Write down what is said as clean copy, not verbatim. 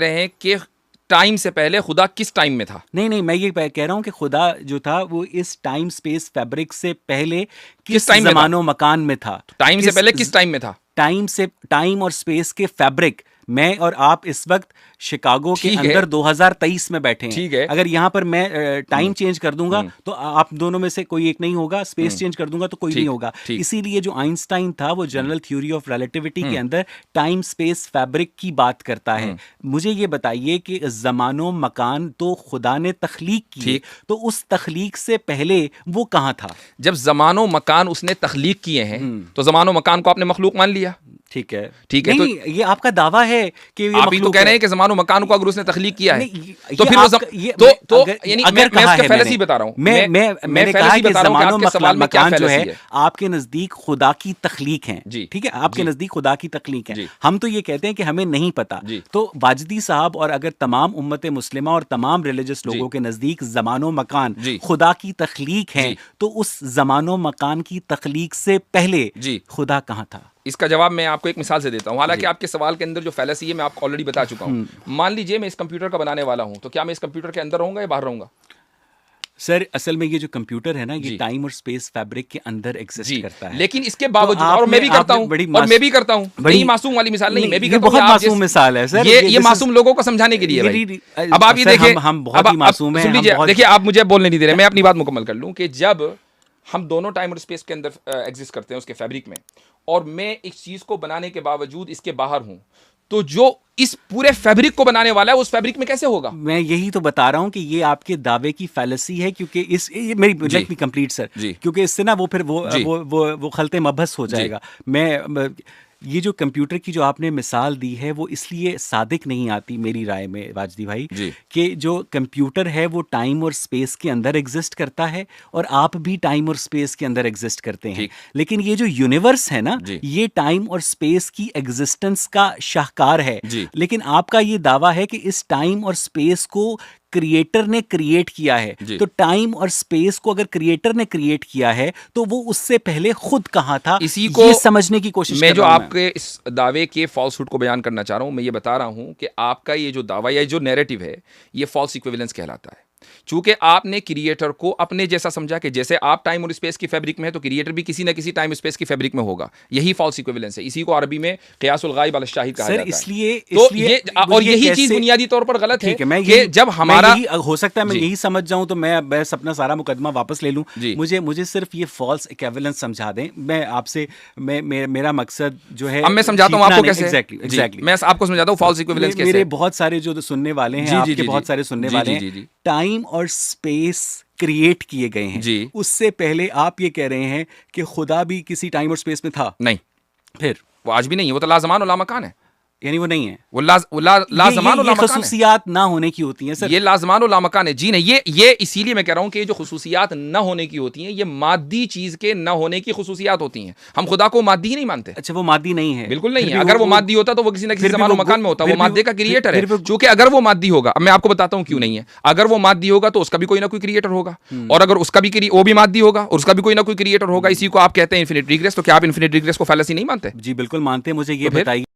रहे हैं कि टाइम से पहले खुदा किस टाइम में था? नहीं, मैं ये कह रहा हूँ कि खुदा जो था वो इस टाइम स्पेस फैब्रिक से पहले किस टाइम में था? ज़मानो मकान में था? टाइम से पहले किस टाइम में था? टाइम और स्पेस के फैब्रिक। मैं और आप इस वक्त शिकागो के ठीक है। अंदर 2023 में बैठे हैं। ठीक है। अगर यहाँ पर मैं टाइम चेंज कर दूंगा तो आप दोनों में से कोई एक नहीं होगा, स्पेस चेंज कर दूंगा तो कोई नहीं होगा। इसीलिए जो आइंस्टाइन था वो जनरल थ्योरी ऑफ रिलेटिविटी के अंदर टाइम स्पेस फैब्रिक की बात करता है। मुझे ये बताइए कि ज़मानो मकान तो खुदा ने तख्लीक किए, तो उस तख्लीक से पहले वो कहाँ था? जब जमानो मकान उसने तख्लीक किए हैं तो जमानो मकान को आपने मखलूक मान लिया। ठीक है नहीं, तो ये आपका दावा है कि ये आप ही तो कह रहे हैं कि जमानो मकान को अगर उसने तख्लीक किया है तो फिर वो यानी मैं उसके फैलसी बता रहा हूं। मैंने कहा कि ज़मानो मकान जो है आपके नजदीक खुदा की तख्लीक है। ठीक है, आपके नजदीक खुदा की तख्लीक है। हम तो ये कहते हैं कि हमें नहीं पता। तो वाजदी साहब और अगर तमाम उम्मत मुस्लिमा और तमाम रिलीजियस लोगों के नजदीक ज़मानो मकान खुदा की तख्लीक है, तो उस ज़मानो मकान की तख्लीक से पहले खुदा कहाँ था? इसका जवाब मैं आपको एक मिसाल से देता हूं। हालांकि आपके सवाल के अंदर जो फैलेसी है मैं आपको ऑलरेडी बता चुका हूं। मान लीजिए मैं इस कंप्यूटर का बनाने वाला हूं, तो क्या मैं इस कंप्यूटर के अंदर रहूंगा या बाहर रहूंगा? सर असल में ये जो कंप्यूटर है ना, ये टाइम और स्पेस फैब्रिक के अंदर एग्जिस्ट करता है। लेकिन इसके बावजूद और मैं भी करता हूं, बड़ी मासूम वाली मिसाल नहीं, मैं भी करता हूं। बहुत मासूम मिसाल है सर, ये मासूम लोगों को समझाने के लिए। अब आप ये देखिए, हम बहुत ही मासूम हैं। सुन लीजिए, देखिए आप मुझे बोलने नहीं दे रहे, मैं अपनी बात मुकम्मल कर लूं कि जब हम दोनों टाइम और स्पेस के अंदर एग्जिस्ट करते हैं उसके फैब्रिक में, और मैं इस चीज को बनाने के बावजूद इसके बाहर हूं, तो जो इस पूरे फैब्रिक को बनाने वाला है उस फैब्रिक में कैसे होगा? मैं यही तो बता रहा हूं कि ये आपके दावे की फैलेसी है, क्योंकि मेरी लेट मी कंप्लीट सर, क्योंकि इससे ना वो फिर वो खलते मबहस हो जाएगा। मैं ये जो कंप्यूटर की जो आपने मिसाल दी है वो इसलिए सादिक नहीं आती मेरी राय में वाजदी भाई, कि जो कंप्यूटर है वो टाइम और स्पेस के अंदर एग्जिस्ट करता है और आप भी टाइम और स्पेस के अंदर एग्जिस्ट करते हैं। लेकिन ये जो यूनिवर्स है ना, ये टाइम और स्पेस की एग्जिस्टेंस का शाहकार है। लेकिन आपका ये दावा है कि इस टाइम और स्पेस को क्रिएटर ने क्रिएट किया है। तो टाइम और स्पेस को अगर क्रिएटर ने क्रिएट किया है तो वो उससे पहले खुद कहाँ था, इसी को ये समझने की कोशिश मैं जो आपके इस दावे के फॉल्सहुड को बयान करना चाह रहा हूं। मैं ये बता रहा हूं कि आपका ये जो दावा या जो नैरेटिव है ये फॉल्स इक्विवेलेंस कहलाता है। चूंकि आपने क्रिएटर को अपने जैसा समझा कि जैसे आप टाइम और स्पेस की फैब्रिक में है तो क्रिएटर भी किसी ना किसी टाइम स्पेस की फैब्रिक में होगा। यही फॉल्स इक्विवेलेंस है। इसी को अरबी में क़ियासुल गायब अल शाहिद कहा जाता है। इसलिए यही चीज बुनियादी तौर पर गलत है कि जब हमारा हो सकता है मैं यही समझ जाऊं तो मैं बस अपना सारा मुकदमा वापस ले लूं। मुझे सिर्फ ये फॉल्स इक्विवेलेंस समझा दें। मैं आपसे मेरा मकसद जो है, अब मैं समझाता हूं आपको कैसे। एग्जैक्टली मैं आपको समझाता हूं फॉल्स इक्विवेलेंस कैसे। मेरे बहुत सारे जो सुनने वाले हैं, आपके बहुत सारे सुनने वाले हैं, टाइम और स्पेस क्रिएट किए गए हैं। उससे पहले आप ये कह रहे हैं कि खुदा भी किसी टाइम और स्पेस में था? नहीं, फिर वो आज भी नहीं है। वो तो लाज़मान और लामकान है। यानी वो नहीं है। वो लाज़मान और लामकान खुसूसियात ना होने की होती हैं सर। ये लाज़मान और लामकान है। जी नहीं, ये इसीलिए मैं कह रहा हूं कि जो खुसूसियात ना होने की होती हैं ये मादी चीज के ना होने की खुसूसियात होती हैं। हम खुदा को मादी ही नहीं मानते। अच्छा, वो मादी नहीं है? बिल्कुल नहीं है। अगर वो मादी होता तो वो किसी ना किसी ज़मानो मकान में होता। वो मादे का क्रिएटर है। क्योंकि अगर वो मादी होगा, अब मैं आपको बताता हूं क्यों नहीं है। अगर वो मादी होगा तो उसका भी कोई ना कोई क्रिएटर होगा, और अगर उसका भी वो भी मादी होगा और उसका भी कोई ना कोई क्रिएटर होगा। इसी को आप कहते हैं इन्फिनिट रिग्रेस। तो क्या आप इन्फिनिट रिग्रेस को फैलेसी नहीं मानते? जी बिल्कुल मानते हैं। मुझे ये बताइए।